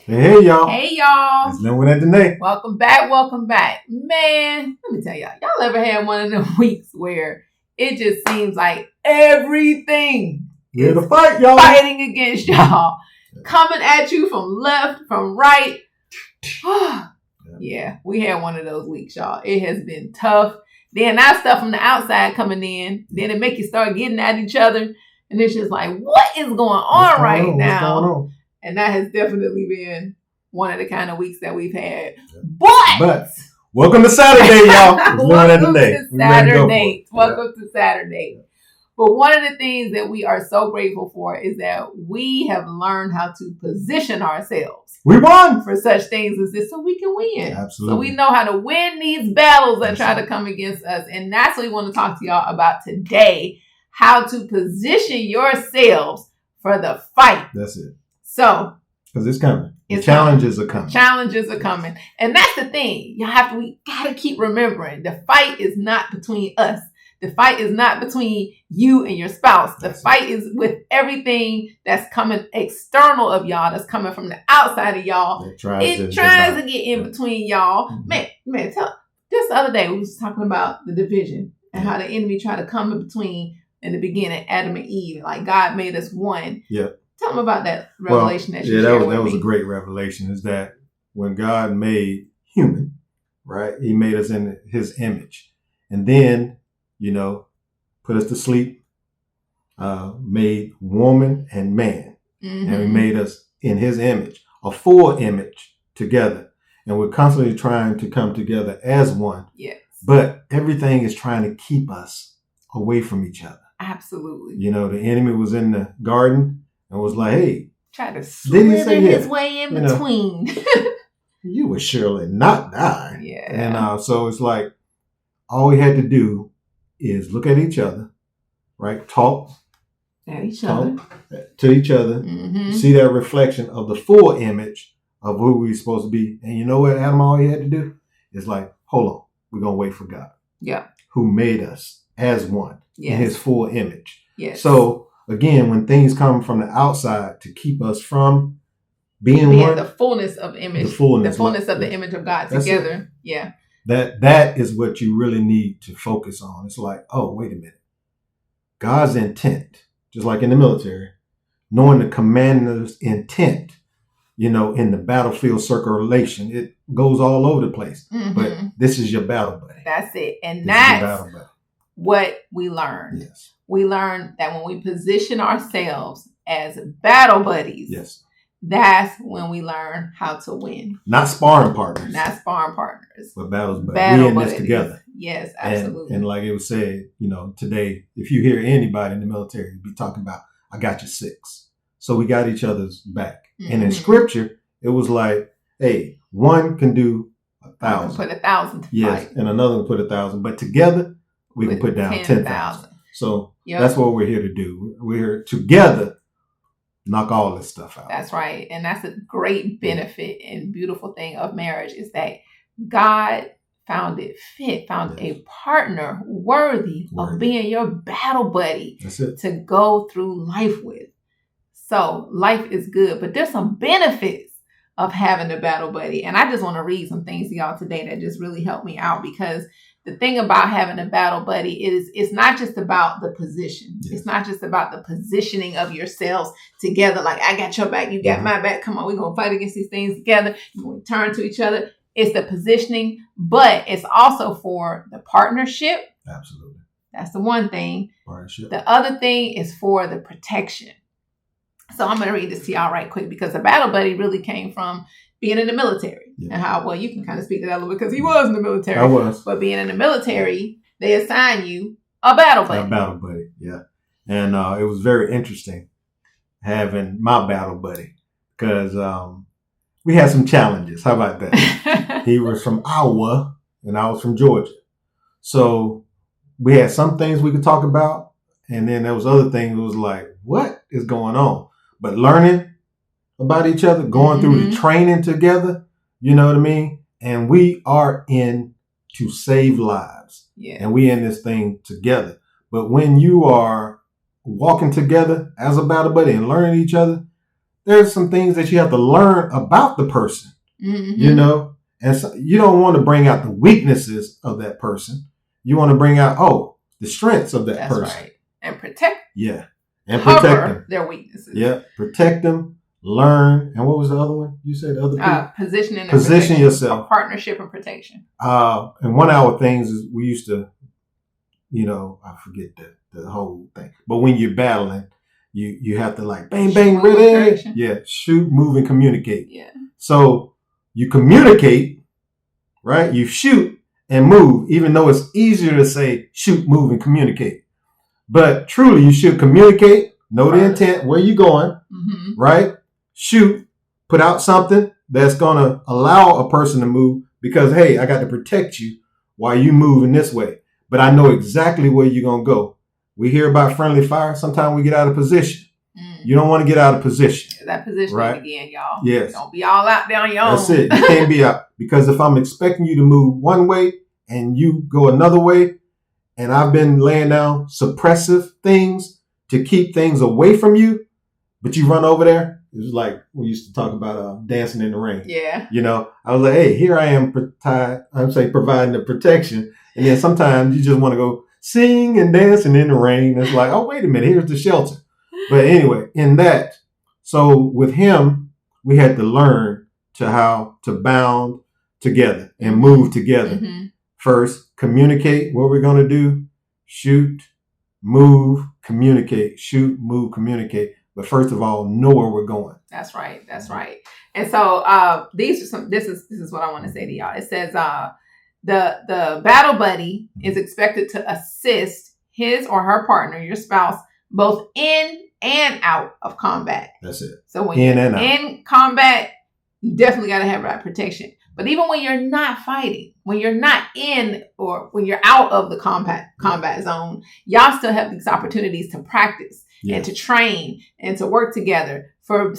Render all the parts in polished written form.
Hey, y'all. Hey, y'all. It's Lynn at the Nate. Welcome back. Man, let me tell y'all ever had one of them weeks where it just seems like everything We're to fight, y'all. Fighting against y'all. Coming at you from left, from right. Yeah, we had one of those weeks, y'all. It has been tough. Then that stuff from the outside coming in, then it make you start getting at each other. And it's just like, what is going on right now? What's going on? And that has definitely been one of the kind of weeks that we've had. But welcome to Saturday, y'all. Welcome to Saturday. But one of the things that we are so grateful for is that we have learned how to position ourselves. We won for such things as this so we can win. Absolutely. So we know how to win these battles that try to come against us. And that's what we want to talk to y'all about today. How to position yourselves for the fight. That's it. So, because it's coming. Challenges are coming. Challenges are coming. And that's the thing. We gotta keep remembering the fight is not between us. The fight is not between you and your spouse. The fight is with everything that's coming external of y'all, that's coming from the outside of y'all. It tries to get in between y'all. Mm-hmm. Man, just the other day we was talking about the division and how the enemy tried to come in between in the beginning, Adam and Eve. Like God made us one. Yeah. Tell them about that revelation that you shared with me. That was a great revelation, is that when God made human, right, he made us in his image. And then, put us to sleep, made woman and man. Mm-hmm. And he made us in his image, a full image together. And we're constantly trying to come together as one. Yes. But everything is trying to keep us away from each other. Absolutely. The enemy was in the garden and was like, hey. Try to slither his way in between. You would surely not die. Yeah. And so it's like, all we had to do is look at each other, right? Talk to each other, mm-hmm. See that reflection of the full image of who we're supposed to be. And you know what, Adam, all he had to do is like, hold on, we're going to wait for God. Yeah. Who made us as one in his full image. Yes. So again, when things come from the outside to keep us from being one, the fullness of image, the fullness of the image of God together. Yeah. That is what you really need to focus on. It's like, oh, wait a minute. God's intent, just like in the military, knowing the commander's intent, in the battlefield circulation, it goes all over the place. Mm-hmm. But this is your battle buddy. That's it. And that's what we learned. Yes. We learned that when we position ourselves as battle buddies, yes, that's when we learn how to win. Not sparring partners. But battles buddies. We in this together. Yes, absolutely. And like it was said, today, if you hear anybody in the military be talking about, I got you 6. So we got each other's back. Mm-hmm. And in scripture, it was like, hey, one can do 1,000. Put 1,000 to fight. And another can put 1,000. But together, we can put down 10,000. So that's what we're here to do. We're here together. Knock all this stuff out. That's right. And that's a great benefit and beautiful thing of marriage is that God found a partner worthy of being your battle buddy to go through life with. So life is good, but there's some benefits of having a battle buddy. And I just want to read some things to y'all today that just really helped me out, because the thing about having a battle buddy is it's not just about the position. Yes. It's not just about the positioning of yourselves together. Like, I got your back, you got my back. Come on, we're going to fight against these things together. We're going to turn to each other. It's the positioning, but it's also for the partnership. Absolutely. That's the one thing. Partnership. The other thing is for the protection. So I'm going to read this to y'all right quick, because a battle buddy really came from being in the military. Yeah. And how, you can kind of speak to that a little bit because he was in the military. I was. But being in the military, they assign you a battle buddy. A battle buddy, yeah. And it was very interesting having my battle buddy, because we had some challenges. How about that? He was from Iowa and I was from Georgia. So we had some things we could talk about. And then there was other things that was like, what is going on? But learning about each other, going through the training together, you know what I mean? And we are in to save lives. Yeah. And we in this thing together. But when you are walking together as a battle buddy and learning each other, there's some things that you have to learn about the person, you know, and so you don't want to bring out the weaknesses of that person. You want to bring out, the strengths of that person. Right. And protect. Yeah. And protect them. Their weaknesses. Yeah. Protect them, learn. And what was the other one? You said the other people? Position yourself. Partnership and protection. And one of our things is we used to, I forget the whole thing. But when you're battling, you have to like bang, bang, ready. Yeah. Shoot, move, and communicate. Yeah. So you communicate, right? You shoot and move, even though it's easier to say shoot, move, and communicate. But truly, you should communicate, know the intent, where you're going, right? Shoot, put out something that's going to allow a person to move because, hey, I got to protect you while you move in this way. But I know exactly where you're going to go. We hear about friendly fire. Sometimes we get out of position. You don't want to get out of position. That position again, y'all. Yes. Don't be all out there on your own. That's it. You can't be out. Because if I'm expecting you to move one way and you go another way, and I've been laying down suppressive things to keep things away from you, but you run over there. It was like we used to talk about dancing in the rain. Yeah. I was like, hey, here I am providing the protection. And then sometimes you just want to go sing and dancing in the rain. It's like, oh, wait a minute, here's the shelter. But anyway, in that, so with him, we had to learn how to bound together and move together. First, communicate what we're going to do. Shoot, move, communicate. Shoot, move, communicate. But first of all, know where we're going. That's right. That's right. And so this is what I want to say to y'all. It says the battle buddy is expected to assist his or her partner, your spouse, both in and out of combat. That's it. So when you're in combat, you definitely got to have that protection. But even when you're not fighting, when you're not in or when you're out of the combat zone, y'all still have these opportunities to practice and to train and to work together for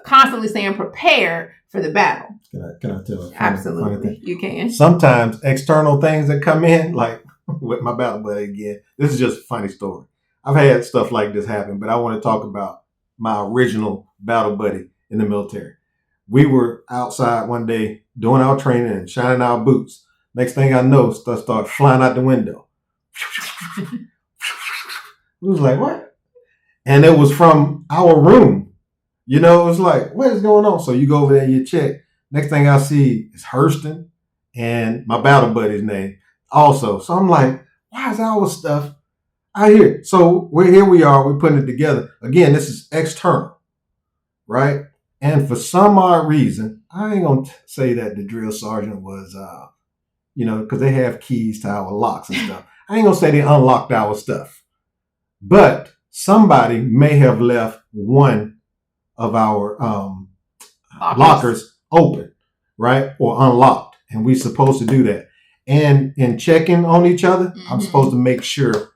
constantly staying prepared for the battle. Can I tell you? Absolutely. Funny thing? You can. Sometimes external things that come in, like with my battle buddy again, this is just a funny story. I've had stuff like this happen, but I want to talk about my original battle buddy in the military. We were outside one day doing our training and shining our boots. Next thing I know, stuff started flying out the window. We was like, what? And it was from our room. It was like, what is going on? So you go over there and you check. Next thing I see is Hurston and my battle buddy's name also. So I'm like, why is our stuff out here? So we are, we're putting it together. Again, this is external, right? And for some odd reason, I ain't going to say that the drill sergeant was, because they have keys to our locks and stuff. I ain't going to say they unlocked our stuff. But somebody may have left one of our lockers open, right? Or unlocked. And we're supposed to do that. And in checking on each other, I'm supposed to make sure,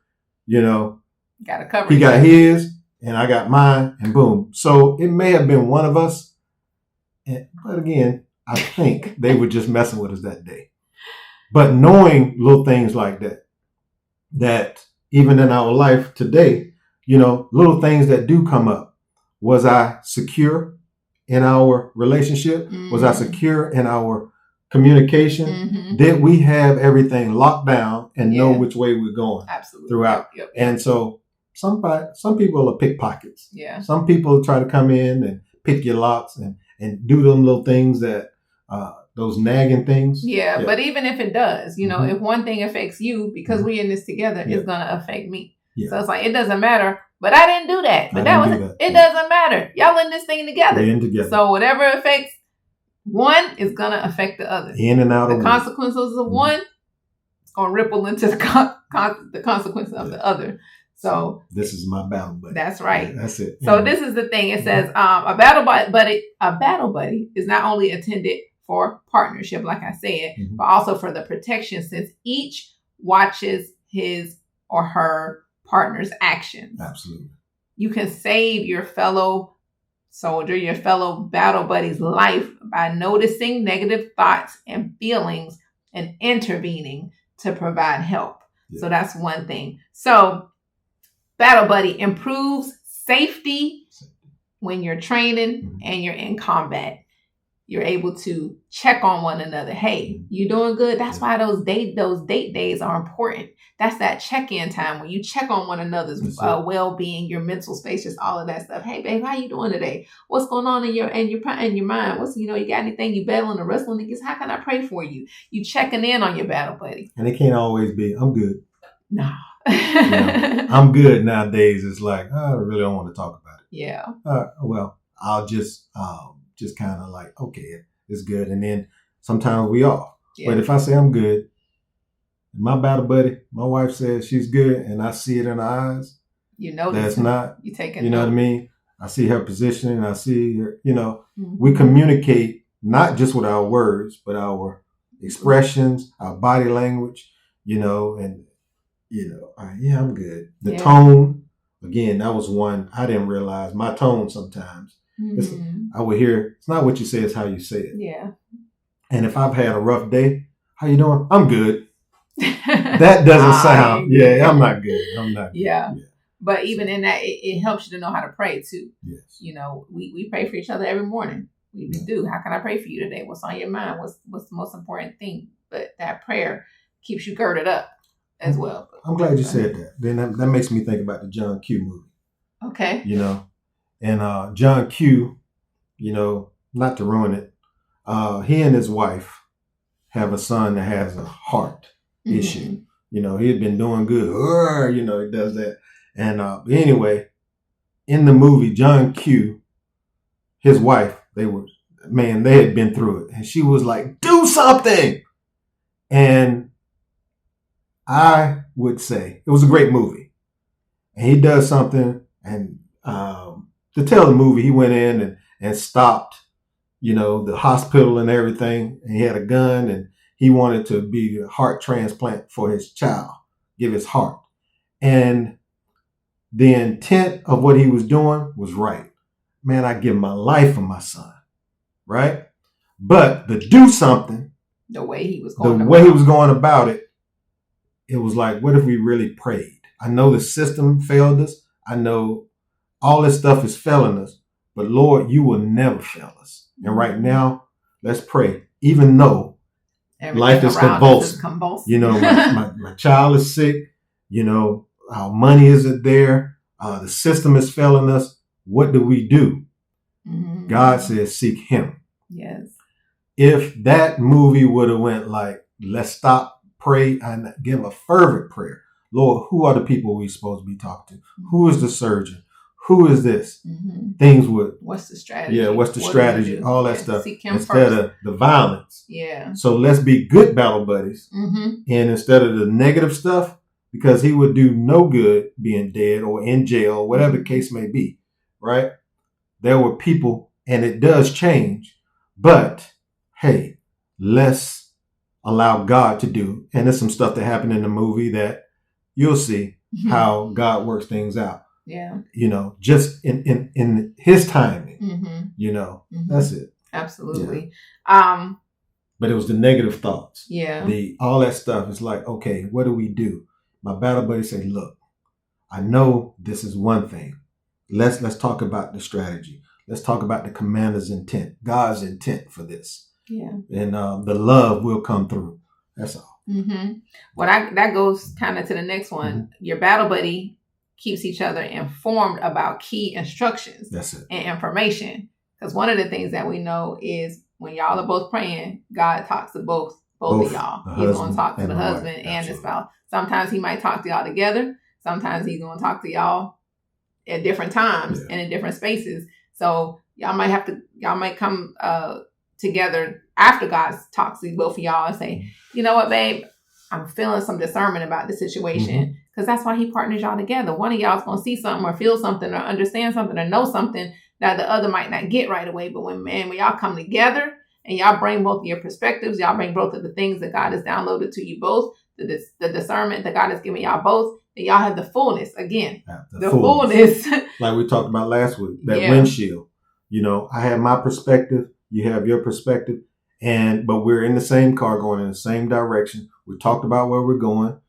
gotta cover he got his and I got mine, and boom. So it may have been one of us. But again, I think they were just messing with us that day. But knowing little things like that even in our life today, little things that do come up. Was I secure in our relationship? Was I secure in our communication? Did we have everything locked down and know which way we're going? Absolutely. Throughout? Yep. And so some people are pickpockets. Yeah. Some people try to come in and pick your locks and do them little things that those nagging things. Yeah, but even if it does, if one thing affects you, because we're in this together, it's going to affect me. Yeah. So it's like, it doesn't matter. But I didn't do that. But it doesn't matter. Y'all in this thing together. We're in together. So whatever affects one is going to affect the other. In and out of the consequences of one, it's going to ripple into the consequences of the other. So this is my battle buddy. That's right. Yeah, that's it. So this is the thing. It says a battle buddy is not only intended for partnership, like I said, but also for the protection, since each watches his or her partner's actions. Absolutely. You can save your fellow soldier, your fellow battle buddy's life by noticing negative thoughts and feelings and intervening to provide help. Yeah. So that's one thing. So battle buddy improves safety when you're training and you're in combat. You're able to check on one another. Hey, you doing good? That's why those date days are important. That's that check-in time when you check on one another's well-being, your mental space, just all of that stuff. Hey, babe, how you doing today? What's going on in your mind? What's you got anything you battling or wrestling against? How can I pray for you? You checking in on your battle buddy. And it can't always be, I'm good. No. I'm good nowadays. It's like, I really don't want to talk about it. Yeah. Well, I'll just kind of like, okay, it's good. And then sometimes we off. Yeah. But if I say I'm good, my battle buddy, my wife says she's good, and I see it in her eyes. That's not, you take it. You know what I mean? I see her positioning. I see her, we communicate not just with our words, but our expressions, our body language, and, yeah, I'm good. The tone, again, that was one I didn't realize. My tone sometimes. I would hear, it's not what you say, it's how you say it. Yeah. And if I've had a rough day, how you doing? I'm good. That doesn't sound, I'm not good. I'm not good. Yeah. But even in that, it helps you to know how to pray too. Yes. We pray for each other every morning. We do. How can I pray for you today? What's on your mind? What's the most important thing? But that prayer keeps you girded up as well. I'm glad you said that. Then that makes me think about the John Q movie. Okay. And John Q, not to ruin it, he and his wife have a son that has a heart issue. He had been doing good. He does that. And anyway, in the movie, John Q, his wife, they had been through it. And she was like, do something. And I would say it was a great movie. And he does something. And to tell the movie, he went in and stopped, the hospital and everything. And he had a gun and he wanted to be a heart transplant for his child, give his heart. And the intent of what he was doing was right. Man, I give my life for my son, right? But to do something, the way he was going about it, it was like, what if we really prayed? I know the system failed us. I know all this stuff is failing us, but Lord, you will never fail us. And right now, let's pray, even though life is convulsing. My child is sick. Our money isn't there. The system is failing us. What do we do? Mm-hmm. God says, seek him. Yes. If that movie would have went like, let's stop, pray, and give a fervent prayer. Lord, who are the people we're supposed to be talking to? Mm-hmm. Who is the surgeon? Who is this? Mm-hmm. Things would. What's the strategy? Yeah, what's the strategy? All that stuff. Seek him instead first. Of the violence. Yeah. So let's be good battle buddies. Mm-hmm. And instead of the negative stuff, because he would do no good being dead or in jail, whatever the case may be, right? There were people, and it does change, but hey, let's allow God to do. And there's some stuff that happened in the movie that you'll see how God works things out. Yeah. Just in his timing, that's it. Absolutely. Yeah. But it was the negative thoughts. Yeah. All that stuff is like, okay, what do we do? My battle buddy said, look, I know this is one thing. Let's talk about the strategy. Let's talk about the commander's intent, God's intent for this. Yeah. And the love will come through. That's all. Mm-hmm. Well, that goes kind of to the next one. Mm-hmm. Your battle buddy keeps each other informed about key instructions. That's it. And information. Because one of the things that we know is when y'all are both praying, God talks to both of y'all. He's going to talk to the husband and the spouse. Sometimes he might talk to y'all together. Sometimes he's going to talk to y'all at different times and in different spaces. So y'all might come together after God talks to both of y'all and say, you know what, babe, I'm feeling some discernment about the situation. Because that's why he partners y'all together. One of y'all is going to see something or feel something or understand something or know something that the other might not get right away. But when y'all come together and y'all bring both of your perspectives, y'all bring both of the things that God has downloaded to you both, the discernment that God has given y'all both, then y'all have the fullness again. The fullness. Like we talked about last week, that windshield. I have my perspective, you have your perspective, but we're in the same car going in the same direction. We talked about where we're going.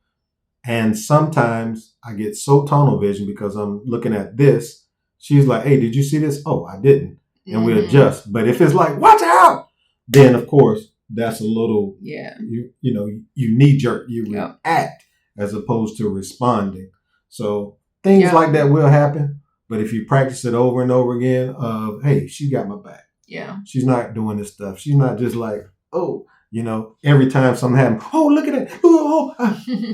And sometimes I get so tunnel vision because I'm looking at this she's like, hey, did you see this? Oh, I didn't. And we adjust. But if it's like, watch out, then of course that's a little, you knee jerk, you react as opposed to responding. So things like that will happen. But if you practice it over and over again, hey, she got my back. Yeah. She's not doing this stuff. She's not just like, oh, every time something happens, oh, look at it. Oh,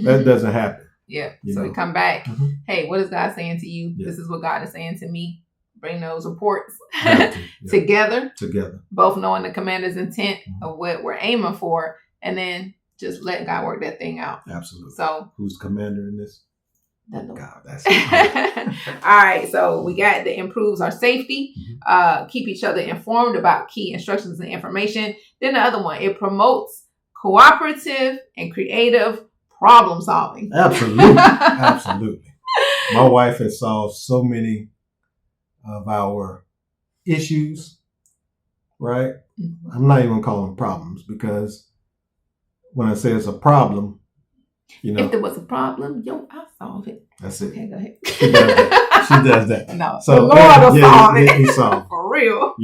that doesn't happen. Yeah. So we come back. Hey, what is God saying to you? Yeah. This is what God is saying to me. Bring those reports together. Both knowing the commander's intent of what we're aiming for, and then just let God work that thing out. Absolutely. So who's the commander in this? God, that's it. All right. So we got that improves our safety, keep each other informed about key instructions and information. Then the other one, it promotes cooperative and creative problem solving. Absolutely. Absolutely. My wife has solved so many of our issues, right? I'm not even calling them problems, because when I say it's a problem, if there was a problem, I'll solve it. That's it. Okay, go ahead. She does that. No, so the Lord will solve it. He solved for real.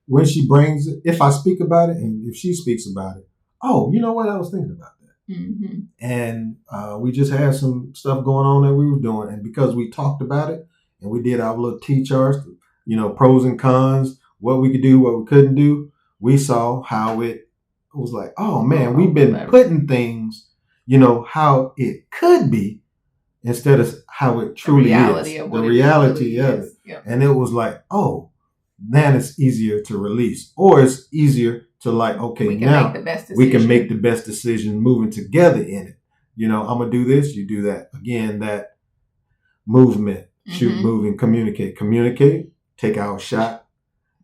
When she brings it, if I speak about it and if she speaks about it, oh, you know what? I was thinking about that. And we just had some stuff going on that we were doing, and because we talked about it and we did our little T-charts, pros and cons, what we could do, what we couldn't do, we saw how it was like, oh man, we've been putting things, how it could be instead of how it truly is. The reality of it. Yep. And it was like, oh, then it's easier to release, or it's easier to like, okay, now we can make the best decision moving together in it. I'm going to do this, you do that. Again, that movement, shoot, moving, communicate, take our shot,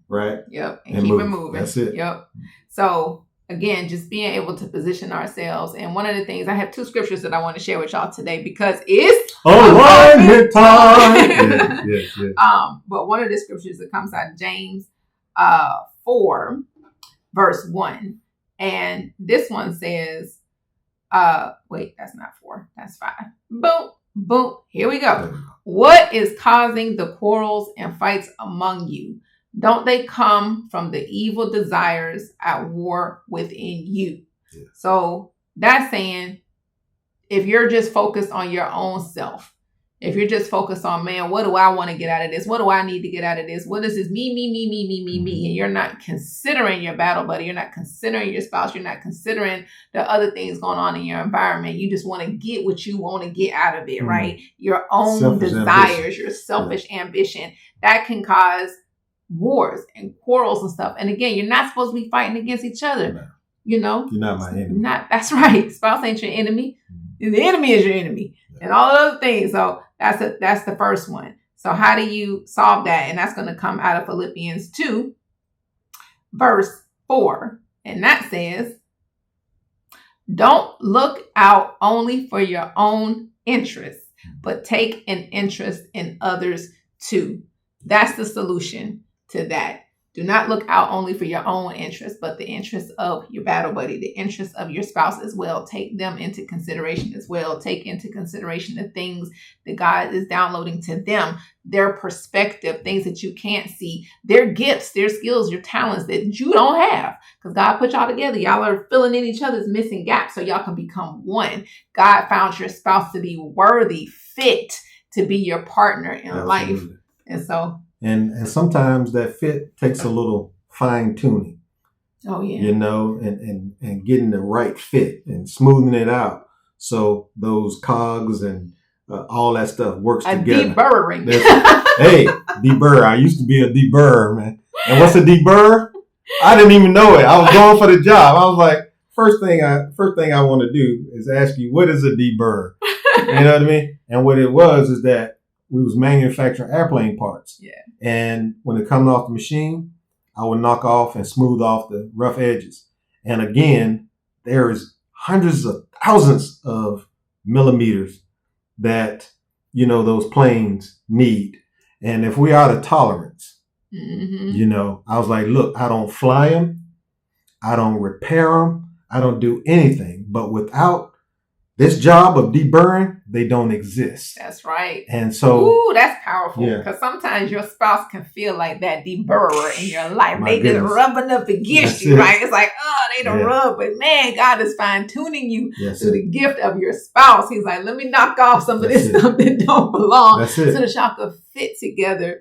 right? Yep. And keep it moving. That's it. Yep. So again, just being able to position ourselves. And one of the things, I have 2 scriptures that I want to share with y'all today, because it's alignment time. Yes. But one of the scriptures that comes out of James 4, verse 1. And this one says, wait, that's not 4, that's 5. Boom. Here we go. What is causing the quarrels and fights among you? Don't they come from the evil desires at war within you? Yeah. So that's saying, if you're just focused on your own self, if you're just focused on, man, what do I want to get out of this? What do I need to get out of this? What is this? Me. And you're not considering your battle buddy. You're not considering your spouse. You're not considering the other things going on in your environment. You just want to get what you want to get out of it, right? Your own selfish desires, ambition. Your selfish ambition. That can cause wars and quarrels and stuff. And again, you're not supposed to be fighting against each other. No. You're not my enemy. That's right. Spouse ain't your enemy. The enemy is your enemy. And all of those things. So that's the first one. So how do you solve that? And that's going to come out of Philippians 2, verse 4. And that says, don't look out only for your own interests, but take an interest in others too. That's the solution to that. Do not look out only for your own interests, but the interests of your battle buddy, the interests of your spouse as well. Take them into consideration as well. Take into consideration the things that God is downloading to them, their perspective, things that you can't see, their gifts, their skills, your talents that you don't have. Because God put y'all together. Y'all are filling in each other's missing gaps so y'all can become one. God found your spouse to be worthy, fit to be your partner in life. And so... And sometimes that fit takes a little fine tuning. Oh yeah. And getting the right fit and smoothing it out so those cogs and all that stuff works together. Deburring. Hey, deburr. I used to be a deburr, man. And what's a deburr? I didn't even know it. I was going for the job. I was like, first thing I want to do is ask you, what is a deburr? You know what I mean? And what it was is that we was manufacturing airplane parts. Yeah. And when it comes off the machine, I would knock off and smooth off the rough edges. And again, there is hundreds of thousands of millimeters that, those planes need. And if we're out of tolerance, I was like, look, I don't fly them. I don't repair them. I don't do anything. But without this job of deburring, they don't exist. That's right. And so, ooh, that's powerful. Yeah. Because sometimes your spouse can feel like that deburrer in your life. My They goodness. just rubbing up against That's you, it. right? It's like, oh, they don't Yeah. rub. But man, God is fine tuning you That's through it. the gift of your spouse. He's like, let me knock off some of That's this it. stuff that don't belong. That's So it. that y'all could fit together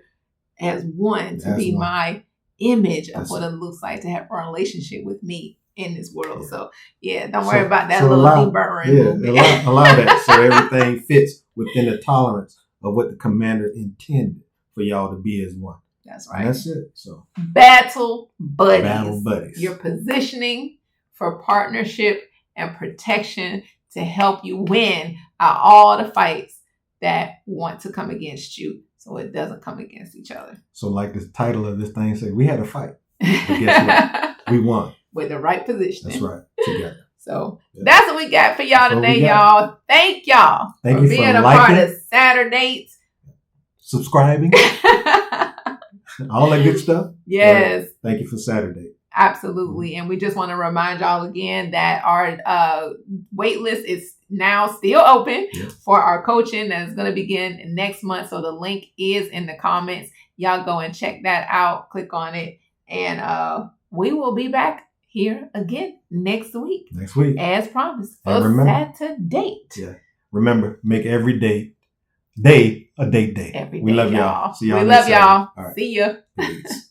as one to As be one. my image of That's what it. it looks like to have a relationship with me in this world. Yeah. So yeah, don't worry about that So little allow- deburring Yeah, movement. allow that so everything fits within the tolerance of what the commander intended for y'all to be as one. That's And right. that's it. So Battle buddies. battle buddies. You're positioning for partnership and protection to help you win all the fights that want to come against you, so it doesn't come against each other. So like the title of this thing say, we had a fight. But guess what? We won. With the right positioning. That's right. Together. So Yeah. that's what we got for y'all That's what we today, got. y'all. Thank y'all Thank for you for being a liking, part of Saturdays. subscribing, all that good stuff. Yes. Thank you for Saturday. Absolutely. And we just want to remind y'all again that our wait list is now still open for our coaching that is going to begin next month. So the link is in the comments. Y'all go and check that out. Click on it. And we will be back here again next week. Next week. As promised. And For remember- Saturday. Yeah. Remember, make every day a date day. Every We day, love y'all. See y'all We next love y'all. Saturday. All right. See ya. Peace.